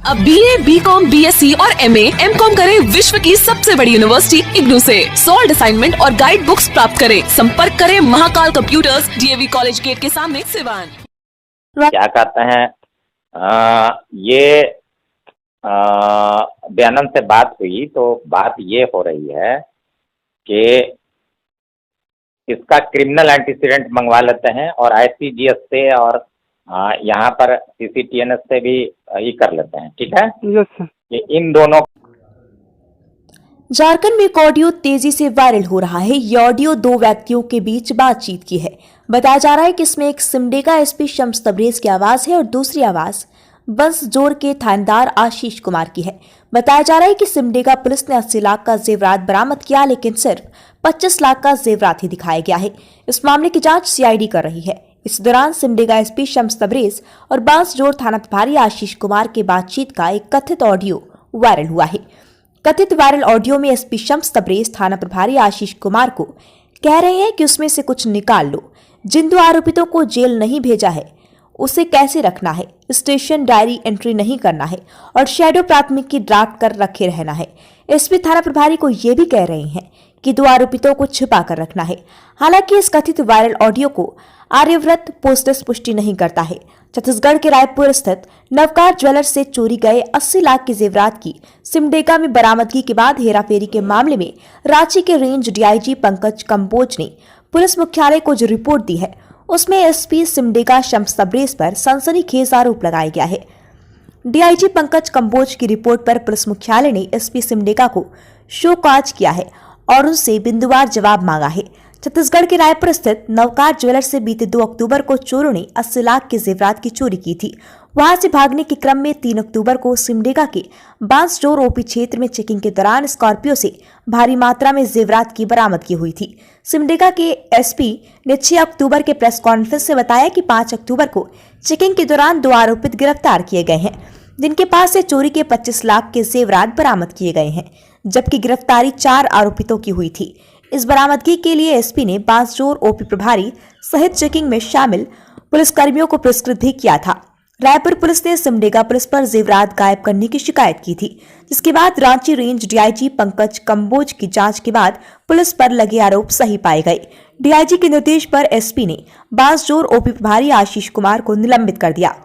अब BA, BCom, BSc और MA, MCom करें विश्व की सबसे बड़ी यूनिवर्सिटी इग्नू से। सॉल्ड असाइनमेंट और गाइड बुक्स प्राप्त करें। संपर्क करें Mahakal computers, DAV college gate के सामने, सिवान। क्या कहते हैं, ये दयानंद से बात हुई तो बात ये हो रही है कि इसका क्रिमिनल एंटीसीडेंट मंगवा लेते हैं और ICGS से और यहाँ पर CCTNS से भी ये कर लेते हैं, ठीक है। Yes sir. ये इन दोनों। झारखंड में एक ऑडियो तेजी से वायरल हो रहा है। ये ऑडियो दो व्यक्तियों के बीच बातचीत की है। बताया जा रहा है कि इसमें एक सिमडेगा SP शम्स तबरेज की आवाज है और दूसरी आवाज बंसजोर के थानेदार आशीष कुमार की है। बताया जा रहा है कि सिमडेगा पुलिस ने 80 लाख का जेवरात बरामद किया, लेकिन सिर्फ 25 लाख का जेवरात ही दिखाया गया है। इस मामले की जांच CID कर रही है। इस दौरान सिमडेगा SP शम्स तबरेज और बांसजोर थाना प्रभारी आशीष कुमार के बातचीत का एक कथित ऑडियो वायरल हुआ है। कथित वायरल ऑडियो में SP शम्स तबरेज थाना प्रभारी आशीष कुमार को कह रहे हैं कि उसमें से कुछ निकाल लो। जिन 2 आरोपितों को जेल नहीं भेजा है उसे कैसे रखना है, स्टेशन डायरी एंट्री नहीं करना है और शैडो प्राथमिकी ड्राफ्ट कर रखे रहना है। SP थाना प्रभारी को यह भी कह रहे हैं कि 2 आरोपितों को छिपा कर रखना है। हालांकि इस कथित वायरल ऑडियो को आर्यव्रत पोस्टर्स पुष्टि नहीं करता है। छत्तीसगढ़ के रायपुर स्थित नवकार ज्वेलर्स से चोरी गए 80 लाख के जेवरात की सिमडेगा में बरामदगी के बाद हेराफेरी के मामले में रांची के रेंज DIG पंकज कंबोज ने पुलिस मुख्यालय को जो रिपोर्ट दी है उसमें SP सिमडेगा शम्स तबरेज पर सनसनीखेज आरोप लगाया गया है। DIG पंकज कंबोज की रिपोर्ट पर पुलिस मुख्यालय ने SP सिमडेगा को शो कॉज किया है और उनसे बिंदुवार जवाब मांगा है। छत्तीसगढ़ के रायपुर स्थित नवकार ज्वेलर्स से बीते 2 अक्टूबर को चोरों ने 80 लाख के जेवरात की चोरी की थी। वहां से भागने के क्रम में 3 अक्टूबर को सिमडेगा के बांसजोर OP क्षेत्र में चेकिंग के दौरान स्कॉर्पियो से भारी मात्रा में जेवरात की बरामदगी हुई थी। सिमडेगा के SP ने 6 अक्टूबर के प्रेस कॉन्फ्रेंस से बताया कि 5 अक्टूबर को चेकिंग के दौरान 2 आरोपित गिरफ्तार किए गए हैं, जिनके पास से चोरी के 25 लाख के जेवरात बरामद किए गए हैं, जबकि गिरफ्तारी 4 आरोपितों की हुई थी। इस बरामदगी के लिए SP ने बांसजोर OP प्रभारी सहित चेकिंग में शामिल पुलिसकर्मियों को पुरस्कृत भी किया था। रायपुर पुलिस ने सिमडेगा पुलिस पर जेवरात गायब करने की शिकायत की थी, जिसके बाद रांची रेंज DIG पंकज कंबोज की जांच के बाद पुलिस पर लगे आरोप सही पाए गए। DIG के निर्देश पर SP ने बांसजोर OP प्रभारी आशीष कुमार को निलंबित कर दिया,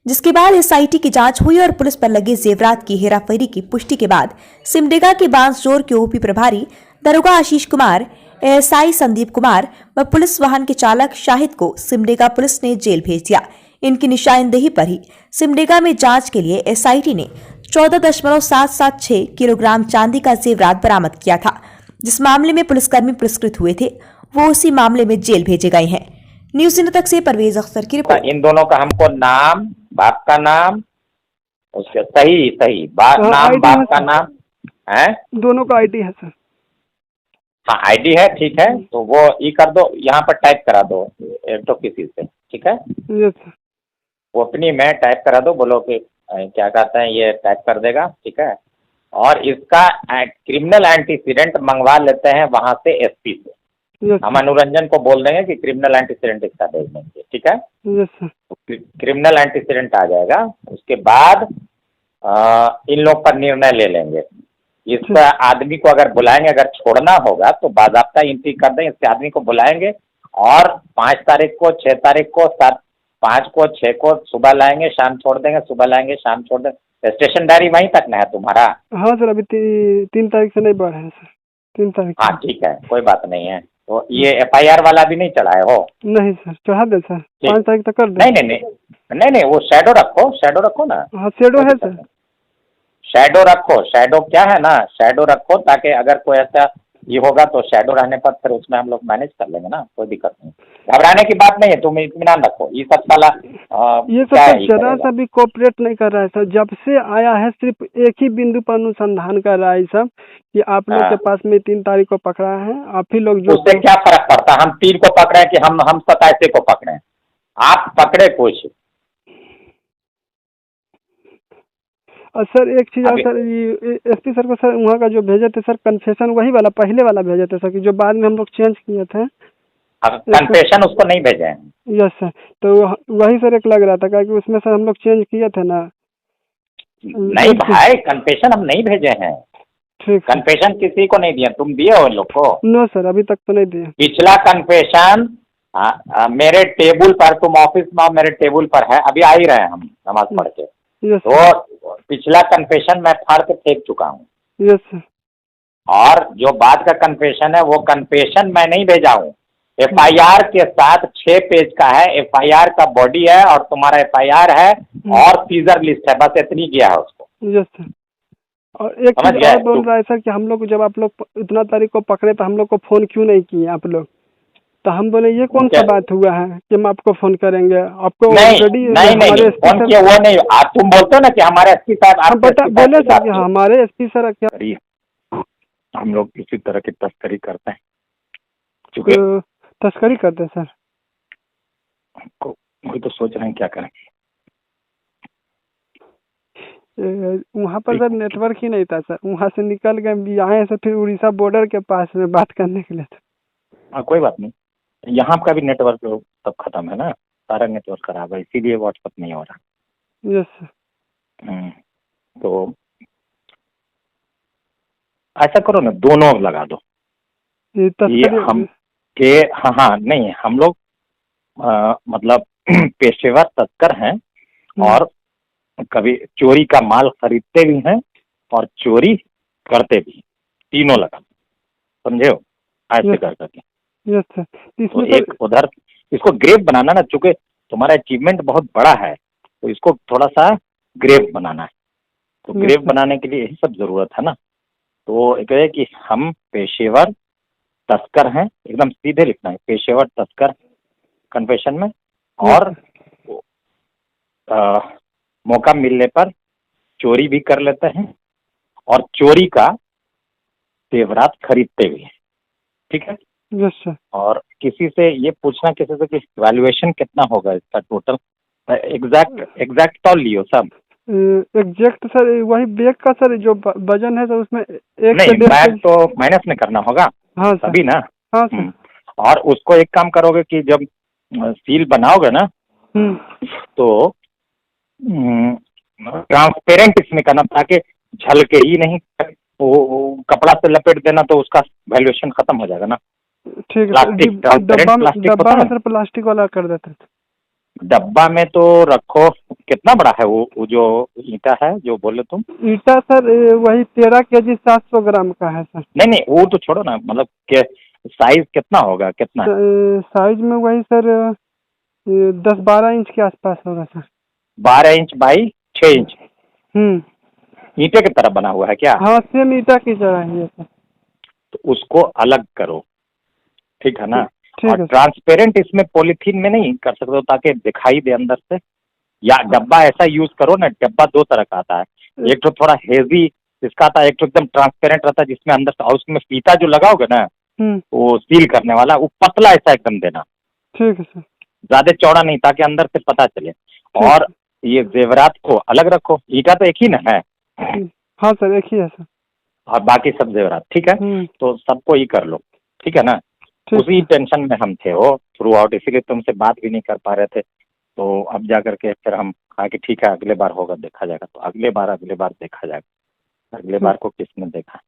जिसके बाद SIT की जांच हुई और पुलिस पर लगे जेवरात की हेराफेरी की पुष्टि के बाद सिमडेगा के बांसजोर के OP प्रभारी दरोगा आशीष कुमार, ASI संदीप कुमार व पुलिस वाहन के चालक शाहिद को सिमडेगा पुलिस ने जेल भेज दिया। इनकी निशानदेही पर ही सिमडेगा में जांच के लिए SIT ने 14.776 किलोग्राम चांदी का जेवरात बरामद किया था। जिस मामले में पुलिसकर्मी पुरस्कृत हुए थे वो उसी मामले में जेल भेजे गए हैं। न्यूज इंडिया तक से परवेज अख्तर की रिपोर्ट। इन दोनों का हमको नाम, बाप का नाम, उसके सही नाम, बाप का नाम है, दोनों का ID है सर। हाँ ID है, ठीक है। तो वो ये कर दो, यहाँ पर टाइप करा दो एक तो किसी से, ठीक है। Yes sir. वो अपनी में टाइप करा दो, बोलो कि क्या कहते हैं, ये टाइप कर देगा, ठीक है। और इसका क्रिमिनल एंटीसीडेंट मंगवा लेते हैं वहां से SP से। हम अनुरंजन को बोल देंगे कि क्रिमिनल एंटीसीडेंट इसका भेज देंगे, ठीक है। Yes sir. तो क्रिमिनल एंटीसीडेंट आ जाएगा, उसके बाद इन लोग पर निर्णय ले लेंगे। इस आदमी को अगर बुलाएंगे, अगर छोड़ना होगा तो बाज़ाब्ता एंट्री कर दें, इस आदमी को बुलाएंगे और 5 तारीख को, 6 तारीख को, 7, 5 को, 6 को सुबह लाएंगे, शाम छोड़ देंगे, सुबह लाएंगे, शाम छोड़ देंगे। स्टेशन डायरी वहीं तक ना है तुम्हारा? हाँ सर, अभी 3 तारीख से नहीं बढ़ा है सर, 3 तारीख। हाँ ठीक है, कोई बात नहीं है। तो ये FIR वाला भी नहीं चढ़ाए हो? नहीं सर, चढ़ा दे सर, 5 तारीख तक कर दे। नहीं, वो शैडो रखो ना। हाँ शैडो है सर। शैडो रखो, शैडो क्या है ना, शैडो रखो ताकि अगर कोई ऐसा ये होगा तो शैडो रहने पर फिर उसमें हम लोग मैनेज कर लेंगे ना, कोई दिक्कत नहीं। घबराने की बात नहीं है, तुम इत्मीनान रखो। ये सब साला ये सब जरा सा भी कोऑपरेट नहीं कर रहा है सर। जब से आया है सिर्फ एक ही बिंदु पर अनुसंधान कर रहा है सब, कि आप लोग के पास में 3 तारीख को पकड़ा है, आप ही लोग जो। उससे क्या फर्क पड़ता है, हम 3 को पकड़े कि हम 27 को पकड़े? आप पकड़े कुछ। सर एक चीज और सर, SP सर को सर वहाँ का जो भेजे थे सर कन्फेशन, वही वाला पहले वाला भेजे थे सर, कि जो बाद में हम लोग चेंज किए थे। कन्फेशन उसको नहीं भेजे हैं। यस सर, तो वही सर एक लग रहा था, क्योंकि उसमें सर हम लोग चेंज किए थे ना। नहीं भाई, कन्फेशन हम नहीं भेजे हैं। ठीक है। कन्फेशन किसी को नहीं दिया, तुम दिए हो इन लोग को? नो सर, अभी तक तो नहीं दिया। पिछला कन्फेशन मेरे टेबल पर, तुम ऑफिस में मेरे टेबल पर है, अभी आ ही रहे हैं हम नमाज पढ़ के, यस तो पिछला कन्फेशन मैं फाड़ के फेंक चुका हूँ। Yes sir. और जो बाद का कन्फेशन है वो कन्फेशन मैं नहीं भेजा हूँ, FIR के साथ 6 पेज का है, FIR का बॉडी है और तुम्हारा FIR है और सीजर लिस्ट है, बस इतनी किया है उसको। Yes sir. और एक समझ चीज गए? और बोल रहा है सर कि हम लोग जब आप लोग इतना तारीख को पकड़े तो हम लोग को फोन क्यों नहीं किए आप लोग? तो हम बोले ये कौन सा बात हुआ है कि हम आपको फोन करेंगे? आपको नहीं ऑलरेडी नहीं नहीं, फोन किया वो नहीं, आप तुम बोलते हो ना कि हमारे SP साहब, हम बता बोले सर कि हमारे SP सर क्या हम लोग इसी तरह की तस्करी करते हैं, क्योंकि तस्करी करते हैं सर। कोई तो सोच रहे हैं क्या करें। वहाँ पर सर नेटवर्क ही नहीं था सर, वहाँ से निकल गए आए से फिर उड़ीसा बॉर्डर के पास में बात करने के लिए। हाँ कोई बात नहीं, यहाँ का भी नेटवर्क सब खत्म है ना, सारा नेटवर्क खराब है, इसीलिए व्हाट्सअप नहीं हो रहा। Yes sir. तो ऐसा करो ना, दोनों लगा दो। ये हम के हाँ नहीं, हम लोग मतलब पेशेवर तस्कर हैं और कभी चोरी का माल खरीदते भी हैं और चोरी करते भी, तीनों लगा, समझे हो? ऐसे कर करके। Yes sir. तो एक उधर इसको ग्रेव बनाना ना, चूंकि तुम्हारा अचीवमेंट बहुत बड़ा है तो इसको थोड़ा सा ग्रेव बनाना है, तो ग्रेव बनाने के लिए यही सब जरूरत है ना। तो एक है कि हम पेशेवर तस्कर हैं, एकदम सीधे लिखना है, पेशेवर तस्कर कन्फेशन में, और मौका मिलने पर चोरी भी कर लेते हैं और चोरी का जेवरात खरीदते भी हैं, ठीक है? Yes sir. और किसी से ये पूछना किसी से कि वैल्यूएशन कितना होगा इसका टोटल, एग्जैक्ट तौल लियो सब। एग्जैक्ट सर वही बैग का सर जो वजन है सर उसमें एक नहीं, बैग तो माइनस में करना होगा। हाँ सर। तभी ना। हाँ सर। और उसको एक काम करोगे कि जब सील बनाओगे ना तो ट्रांसपेरेंट इसमें करना, ताकि झलके ही नहीं, वो कपड़ा से लपेट देना तो उसका वैल्यूएशन खत्म हो जाएगा ना। ठीक है। डब्बा में सर प्लास्टिक वाला कर देते हैं। डब्बा में तो रखो, कितना बड़ा है वो जो ईंटा है जो बोले तुम? ईंटा सर वही 13 kg 700 ग्राम का है सर। नहीं वो तो छोड़ो ना, मतलब के साइज कितना होगा, कितना? साइज में वही सर 10-12 इंच के आसपास होगा सर। 12 इंच बाई 6 इंच ईंटे की तरह बना हुआ है क्या? हाँ सेम ईंटा की तरह है सर। तो उसको अलग करो, ठीक है ना? और है ट्रांसपेरेंट इसमें पॉलीथीन में नहीं कर सकते हो ताकि दिखाई दे अंदर से, या डब्बा ऐसा यूज करो ना, डब्बा 2 तरह का आता है, एक तो थोड़ा हेवी इसका आता है, एक तो एकदम ट्रांसपेरेंट रहता है जिसमें अंदर से, और उसमें फीता जो लगाओगे ना वो सील करने वाला, वो पतला ऐसा एकदम देना। ठीक है सर। ज्यादा चौड़ा नहीं, ताकि अंदर से पता चले। और ये जेवरात को अलग रखो, ईंटा तो एक ही ना है? हाँ सर एक ही है सर। और बाकी सब जेवरात, ठीक है? तो सबको ही कर लो, ठीक है ना? उसी टेंशन में हम थे वो थ्रू आउट, इसीलिए तुमसे बात भी नहीं कर पा रहे थे। तो अब जा करके फिर हम कहा कि ठीक है अगले बार होगा देखा जाएगा, तो अगले बार देखा जाएगा। अगले बार को किसने देखा,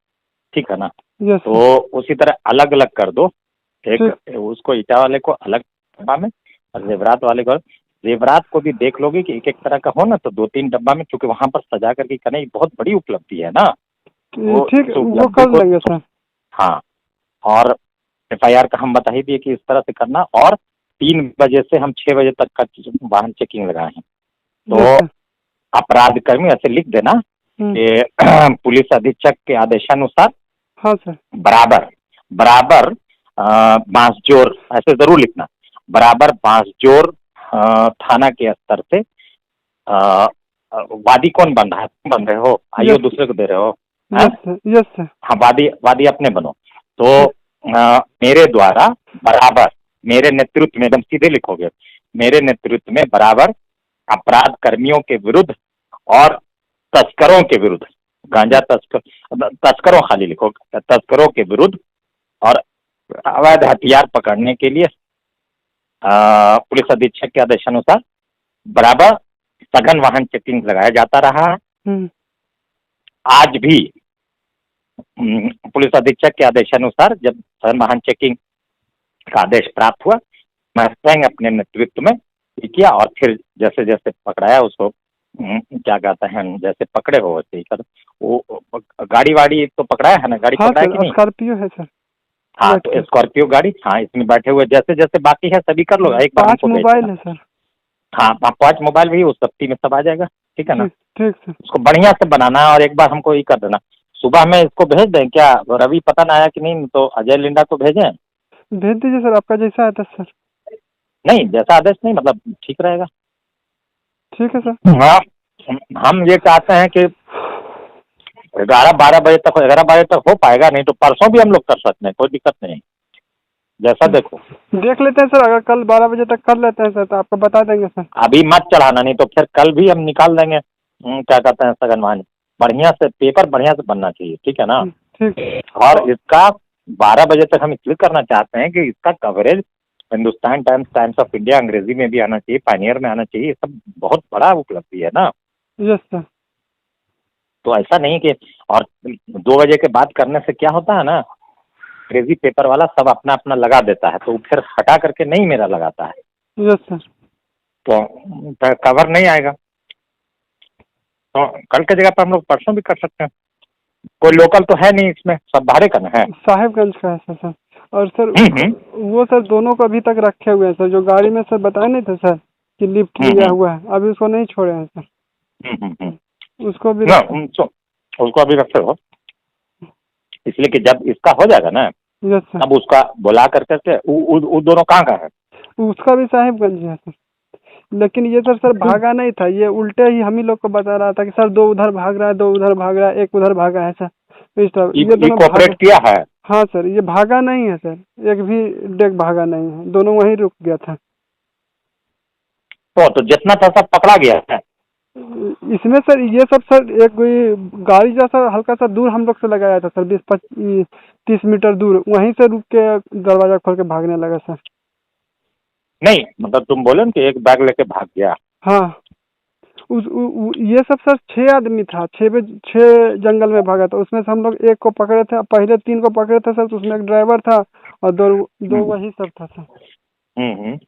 ठीक है ना? तो उसी तरह अलग अलग कर दो, एक उसको ईटा वाले को अलग डब्बा में और जेवरात वाले को। जेवरात को भी देख लोगे कि एक एक तरह का हो ना, तो 2-3 डब्बा में, क्योंकि वहां पर सजा करके करना बहुत बड़ी उपलब्धि है ना। ठीक वो कर लेंगे सर। हाँ, और FIR का हम बता ही दिए कि इस तरह से करना, और 3 बजे से हम 6 बजे तक का वाहन चेकिंग लगाए हैं। तो अपराध कर्मी ऐसे लिख देना कि पुलिस अधीक्षक के आदेशानुसार, हाँ सर, बराबर बांसजोर, ऐसे जरूर लिखना, बराबर बांसजोर थाना के स्तर से वादी कौन बन रहा है? तुम बन रहे हो, आइयो दूसरे को दे रहे हो? Yes sir. हाँ, वादी अपने बनो। तो मेरे द्वारा बराबर, मेरे नेतृत्व में, एकदम सीधे लिखोगे, मेरे नेतृत्व में बराबर अपराध कर्मियों के विरुद्ध और तस्करों के विरुद्ध, गांजा तस्करों खाली लिखो, तस्करों के विरुद्ध और अवैध हथियार पकड़ने के लिए पुलिस अधीक्षक के आदेशानुसार बराबर सघन वाहन चेकिंग लगाया जाता रहा है। हम्म। आज भी पुलिस अधीक्षक के आदेशानुसार जब सदन वाहन चेकिंग का आदेश प्राप्त हुआ, मैं स्वयं अपने नेतृत्व में ये किया और फिर जैसे जैसे पकड़ाया उसको क्या कहते हैं, जैसे पकड़े हो वैसे ही सर वो गाड़ी वाड़ी तो पकड़ाया है ना, गाड़ी हाँ पकड़ाया सर, कि नहीं? स्कॉर्पियो है सर। हाँ तो स्कॉर्पियो गाड़ी, हाँ इसमें बैठे हुए जैसे जैसे बाकी है सभी कर लो, एक बार 5 हमको भेज मोबाइल देना। है सर। हाँ 5 मोबाइल भी उस सप्ती में सब आ जाएगा, ठीक है ना? ठीक ठीक सर। उसको बढ़िया से बनाना है और एक बार हमको ये कर देना। सुबह में इसको भेज दें क्या? रवि पता ना आया कि नहीं, तो अजय लिंडा को भेजें? भेज दीजिए सर, आपका जैसा आता है सर। नहीं जैसा आदेश नहीं, मतलब ठीक रहेगा। ठीक है सर। हाँ हम ये चाहते हैं कि 11-12 बजे तक, 11 बजे तक हो पाएगा, नहीं तो परसों भी हम लोग कर सकते हैं, कोई दिक्कत नहीं, जैसा देखो। देख लेते हैं सर, अगर कल 12 बजे तक कर लेते हैं सर तो आपको बता देंगे सर। अभी मत चढ़ाना, नहीं तो फिर कल भी हम निकाल देंगे। क्या कहते हैं सगन मान, बढ़िया से पेपर बढ़िया से बनना चाहिए, ठीक है ना? ठीक। और इसका 12 बजे तक हम इसलिए करना चाहते हैं कि इसका coverage Hindustan times, times of India अंग्रेजी में भी आना चाहिए, पायनियर में आना चाहिए, ये सब बहुत बड़ा उपलब्धि है ना। Yes sir. तो ऐसा नहीं कि, और 2 बजे के बाद करने से क्या होता है ना, अंग्रेजी पेपर वाला सब अपना अपना लगा देता है, तो फिर हटा करके नहीं मेरा लगाता है, यस सर। तो कवर नहीं आएगा। तो कल की जगह पर हम लोग परसों भी कर सकते हैं, कोई लोकल तो है नहीं इसमें, सब बाहर का ना है। साहिबगंज का है सर। और सर वो सर दोनों को अभी तक रखे हुए हैं सर, जो गाड़ी में सर बताए नहीं थे सर कि लिफ्ट लिया हुआ है, अभी उसको नहीं छोड़े हैं सर। उसको भी ना उसको अभी रखे हो, इसलिए कि जब इसका हो जाएगा ना, यस सर। तब उसका बुला करके वो दोनों कहाँ का है? उसका भी साहिबगंज है सर, लेकिन ये सर भागा नहीं था, ये उल्टे ही हम ही लोग को बता रहा था कि सर 2 उधर भाग रहा है, 2 उधर भाग रहा है, 1 उधर भागा है सर, इस तरह ये दोनों कोऑपरेट किया है। हाँ सर, ये भागा नहीं है सर, एक भी डेग भागा नहीं है, दोनों वहीं रुक गया था। तो जितना था सब पकड़ा गया है इसमें सर ये सब सर एक कोई गाड़ी जैसा हल्का सा दूर हम लोग से लगाया था सर, 20-30 मीटर दूर, वहीं से रुक के दरवाजा खोल के भागने लगा सर। नहीं मतलब तुम बोले ना कि एक बैग लेके भाग गया। हाँ ये सब सर 6 आदमी था, 6 जंगल में भागा था, उसमें से हम लोग 1 को पकड़े थे, पहले 3 को पकड़े थे सर, तो उसमें एक ड्राइवर था और दो वही सब था सर।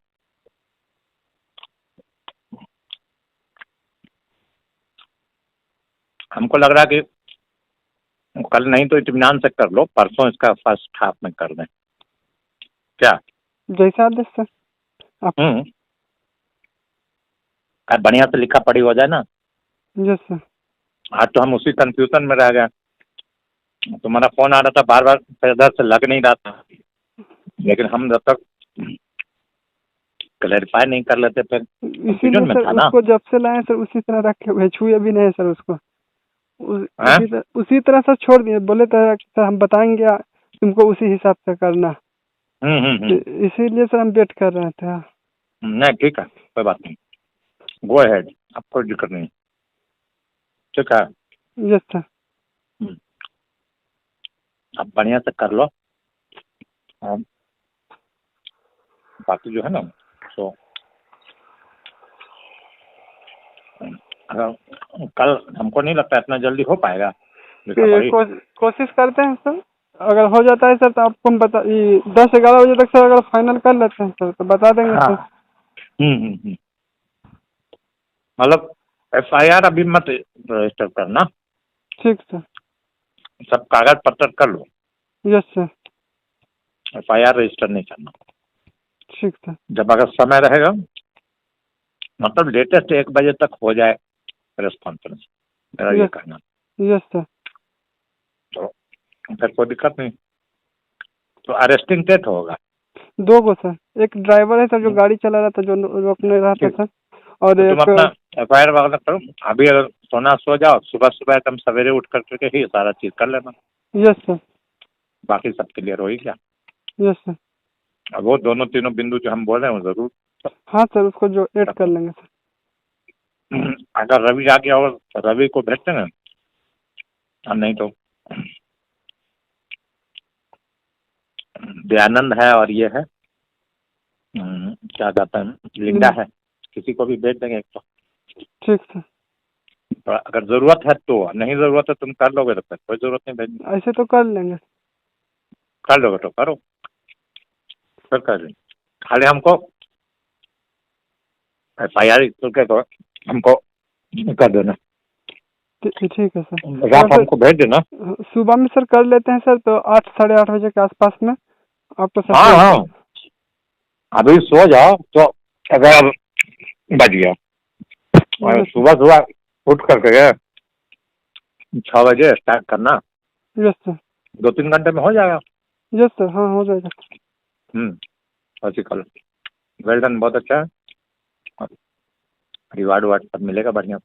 हमको लग रहा है कि कल नहीं तो इत्मीनान से कर लो, परसों इसका फर्स्ट हाफ में कर दें क्या? जैसा आदेश सर आप। बढ़िया से लिखा पढ़ी हो जाए ना। Yes sir. आज तो हम उसी कंफ्यूजन में रह गए, तुम्हारा फोन आ रहा था बार बार, इधर से लग नहीं रहा था, लेकिन हम जब तक क्लैरिफाई नहीं कर लेते फिर इसीलिए में सर था ना। उसको जब से लाए सर उसी तरह रखे हुए, छुए भी नहीं सर उसको, उसी तरह सर छोड़ दिए, बोले तो सर हम बताएंगे तुमको उसी हिसाब से करना। इसीलिए सर हम वेट कर रहे थे। नहीं ठीक है, कोई बात नहीं, गो अहेड, अब कोई दिक्कत नहीं, ठीक है। Yes sir. अब बढ़िया से कर लो, बाकी जो है ना तो कल हमको नहीं लगता इतना जल्दी हो पाएगा। कोशिश करते हैं सर, अगर हो जाता है सर तो आपको हम 10-11 बजे तक सर अगर फाइनल कर लेते हैं सर तो बता देंगे सर। मतलब FIR अभी मत रजिस्टर करना। ठीक सर। सब कागज पत्र कर लो। Yes sir. FIR रजिस्टर नहीं करना। ठीक सर। जब अगर समय रहेगा, मतलब लेटेस्ट 1 बजे तक हो जाए रेस्पॉन्स, मेरा ये कहना। Yes sir. तो फिर कोई दिक्कत नहीं। तो अरेस्टिंग डेट होगा 2 को सर, एक ड्राइवर है सर जो गाड़ी चला रहा था, जो रोक नहीं रहा था सर, और तो एक तुम अपना FIR वगैरह करो। अभी अगर सोना सो जाओ, सुबह सुबह एकदम सवेरे उठ करके ही सारा चीज कर लेना। Yes sir. बाकी सब क्लियर हो ही गया। Yes sir. अब वो दोनों तीनों बिंदु जो हम बोल रहे हैं वो जरूर। हाँ सर, उसको जो ऐड कर लेंगे सर। अगर रवि आ गया हो तो रवि को भेजते हैं, और नहीं तो दयानंद है और ये है क्या कहते हैं लिंडा है, किसी को भी भेज देंगे एक तो। ठीक सर। तो अगर जरूरत है तो, नहीं जरूरत है तुम कर लोगे तो फिर कोई जरूरत नहीं भेजने। ऐसे तो कर लेंगे। कर लोगे तो करो, फिर कर लेंगे। खाली हमको FIR के तो हमको कर देना, ठीक है सर। आप हमको भेज देना। सुबह में सर कर लेते हैं सर, तो 8 साढ़े 8 बजे के आसपास में आपको सर। हाँ हाँ, अभी सो जाओ तो 11 बज गया, और सुबह सुबह उठ करके 6 बजे स्टार्ट करना। Yes sir. 2-3 घंटे में हो जाएगा। यस सर, हाँ हो जाएगा। ऐसे कल वेल डन, बहुत अच्छा है, रिवार्ड वार्ड सब मिलेगा बढ़िया।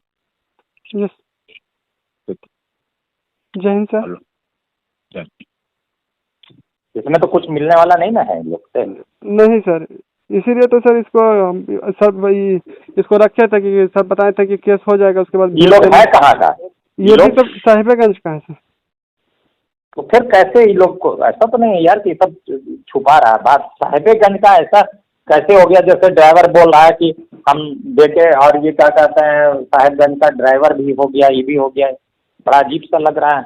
यस। ठीक। जय हिंद सर। हेलो, जय। इसमें तो कुछ मिलने वाला नहीं ना है इन लोग से? नहीं सर, इसीलिए तो सर इसको सर वही इसको रखे थे कि सर बताए थे कि केस हो जाएगा उसके बाद। ये लोग है कहाँ का? ये भी तो साहिबगंज का है सर। तो फिर कैसे ये लोग को, ऐसा तो नहीं है यार कि सब छुपा रहा है बात? साहिबगंज का ऐसा कैसे हो गया? जैसे ड्राइवर बोल रहा है कि हम देखे, और ये क्या कहते हैं साहिबगंज का ड्राइवर भी हो गया, ये भी हो गया, बड़ा अजीब सा लग रहा है।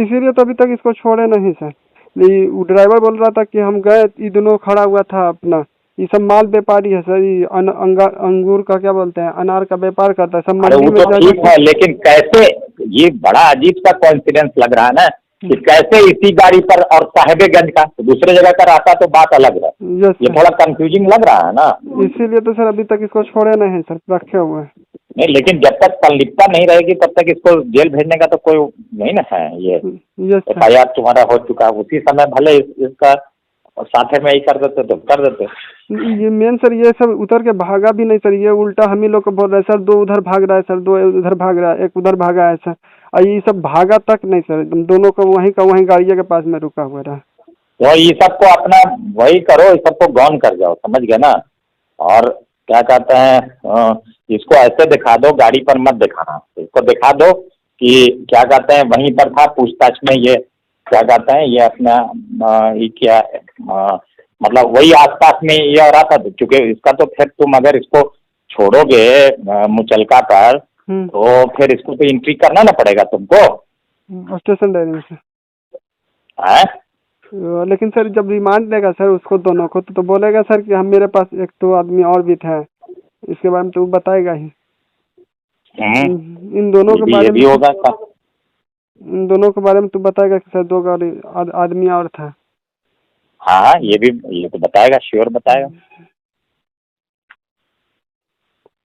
इसीलिए तो अभी तक इसको छोड़े नहीं सर। वो ड्राइवर बोल रहा था कि हम गए, ये दोनों खड़ा हुआ था अपना, ये सब माल व्यापारी है सर, ये अंगूर का क्या बोलते हैं, अनार का व्यापार करता है सब मंडी में। तो ठीक है, लेकिन कैसे, ये बड़ा अजीब सा कोइंसिडेंस लग रहा है ना कि कैसे इसी गाड़ी पर और साहिबगंज का दूसरे जगह का रहता तो बात अलग है। ये थोड़ा कंफ्यूजिंग लग रहा है ना। इसीलिए तो सर अभी तक इसको छोड़े नहीं सर, रखे हुए हैं। नहीं, लेकिन जब तक संलिप्तता नहीं रहेगी तब तक इसको जेल भेजने का तो कोई नहीं ना है। ये FIR तुम्हारा हो चुका है, उसी समय भले इसका साथे में ही कर देते तो कर देते। ये मेन सर, ये सब उतर के भागा भी नहीं सर, ये उल्टा हम ही लोग को बोल रहे हैं सर, 2 उधर भाग रहा है सर, 2 उधर भाग रहा है, 1 उधर भागा है सर, और ये सब भागा तक नहीं सर, एकदम दोनों को वहीं का वहीं गाड़िया के पास में रुका हुआ रहा। तो ये सबको अपना वही करो, इस सबको गौन कर जाओ, समझ गए ना। और क्या कहते हैं, इसको ऐसे दिखा दो, गाड़ी पर मत दिखाना, इसको दिखा दो कि क्या कहते हैं वहीं पर था, पूछताछ में ये क्या कहते हैं, ये अपना ये क्या मतलब वही आसपास में ये हो रहा था। क्योंकि इसका तो फिर तुम अगर इसको छोड़ोगे मुचलका पर, तो फिर इसको तो एंट्री करना ना पड़ेगा तुमको स्टेशन डायरी में से। लेकिन सर जब रिमांड लेगा सर उसको दोनों को, तो बोलेगा सर कि हम, मेरे पास 1-2 आदमी और भी थे, इसके बारे में तो बताएगा ही। इन दोनों के बारे में होगा, इन दोनों के बारे में तो बताएगा कि सर 2 आदमी और था। हाँ, ये तो बताएगा, श्योर बताएगा।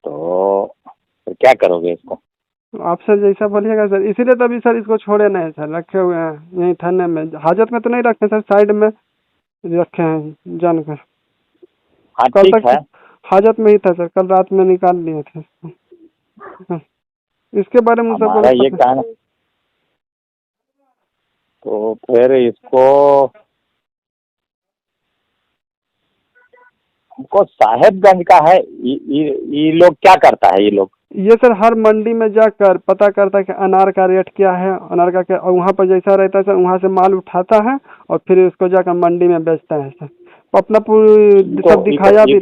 तो क्या करोगे इसको? आप सर जैसा बोलिएगा सर, इसीलिए तो अभी सर इसको छोड़े नहीं सर, रखे हुए हैं यहीं थाने में। हाजत में तो नहीं रखे सर, साइड में रखे हैं जानकर। हाँ, कल ठीक तक है। हाजत में ही था सर, कल रात में निकाल लिए थे इसको। इसके बारे में हमारा ये कहना, तो फिर इसको हमको साहेबगंज का है। ये लोग क्या करता है? ये सर हर मंडी में जाकर पता करता है कि अनार का रेट क्या है, अनार का क्या, और वहाँ पर जैसा रहता है सर वहाँ से माल उठाता है और फिर उसको जाकर मंडी में बेचता है सर। अपना पूरी सब दिखाया भी।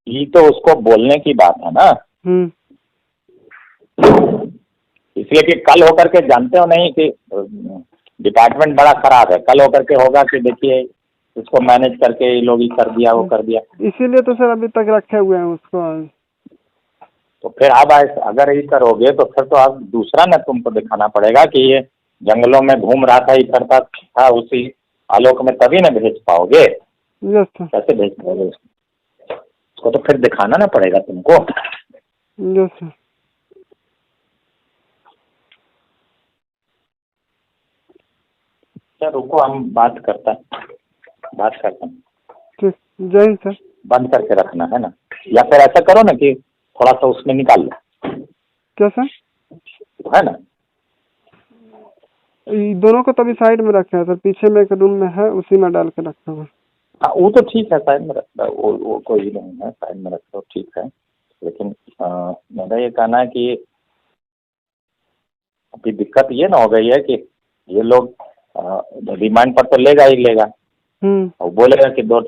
ये तो उसको बोलने की बात है ना। इसलिए कि कल होकर के जानते हो नहीं कि डिपार्टमेंट बड़ा खराब है, कल होकर के होगा कि देखिए उसको मैनेज करके ये लोग ही कर दिया, वो कर दिया। इसीलिए तो सर अभी तक रखे हुए हैं उसको। तो फिर आप अगर ये करोगे तो फिर तो आप दूसरा न तुमको दिखाना पड़ेगा कि ये जंगलों में घूम रहा था, ये करता था, उसी आलोक में तभी न भेज पाओगे। कैसे भेज पाओगे उसको? तो फिर दिखाना ना पड़ेगा तुमको। सर रुको, हम बात करते हैं। ठीक, जय हिंद सर। बंद करके रखना है ना, या फिर ऐसा करो ना कि थोड़ा सा उसमें निकाल लो। क्या सर? है ना, दोनों को तभी साइड में रखे हैं सर, पीछे में एक रूम में है, उसी में डाल के रखा हुआ। हाँ, वो तो ठीक है, साइड में रखना, वो कोई नहीं है, साइड में रख दो, ठीक है। लेकिन मेरा ये कहना है कि अभी दिक्कत ये ना हो गई है कि ये लोग रिमांड पर तो लेगा ही लेगा, और बोलेगा कि दो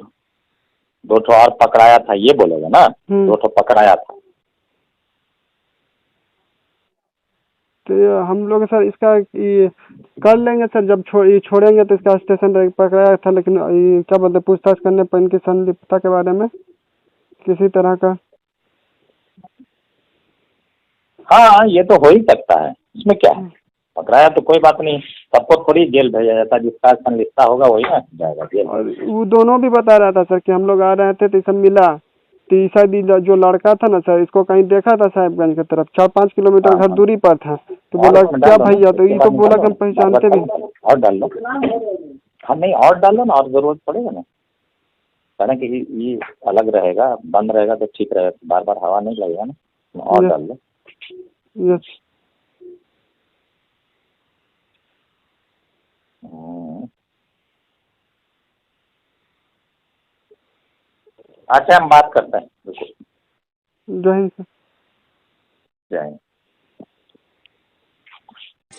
ठो और पकड़ाया था, ये बोलेगा ना, 2 ठो पकड़ाया था। तो ये हम लोग सर इसका ये कर लेंगे सर, जब ये छोड़ेंगे तो इसका स्टेशन पकड़ाया था, लेकिन ये क्या बोलते हैं, पूछताछ करने पर इनकी संलिप्तता के बारे में किसी तरह का। हाँ, ये तो हो ही सकता है, इसमें क्या है, पकड़ाया तो कोई बात नहीं, सबको थोड़ी जेल भेजा जाता है, जिसका संलिप्तता होगा वही ना जाएगा जेल। और वो दोनों भी बता रहा था सर कि हम लोग आ रहे थे तो ये सब मिला, तो ये शायद जो लड़का था ना सर, इसको कहीं देखा था साहिबगंज की तरफ, 4-5 किलोमीटर घर दूरी पर था, तो बोला क्या भैया, तो ये तो बोला कि हम पहचानते भी। और डाल लो, हाँ नहीं और डाल लो ना, और जरूरत पड़ेगा ना, कहना कि ये अलग रहेगा, बंद रहेगा तो ठीक रहेगा, बार बार हवा नहीं लगेगा ना, और डाल लो। यस। अच्छा, हम बात करते हैं, रुको। जय हिंद सर। जय हिंद।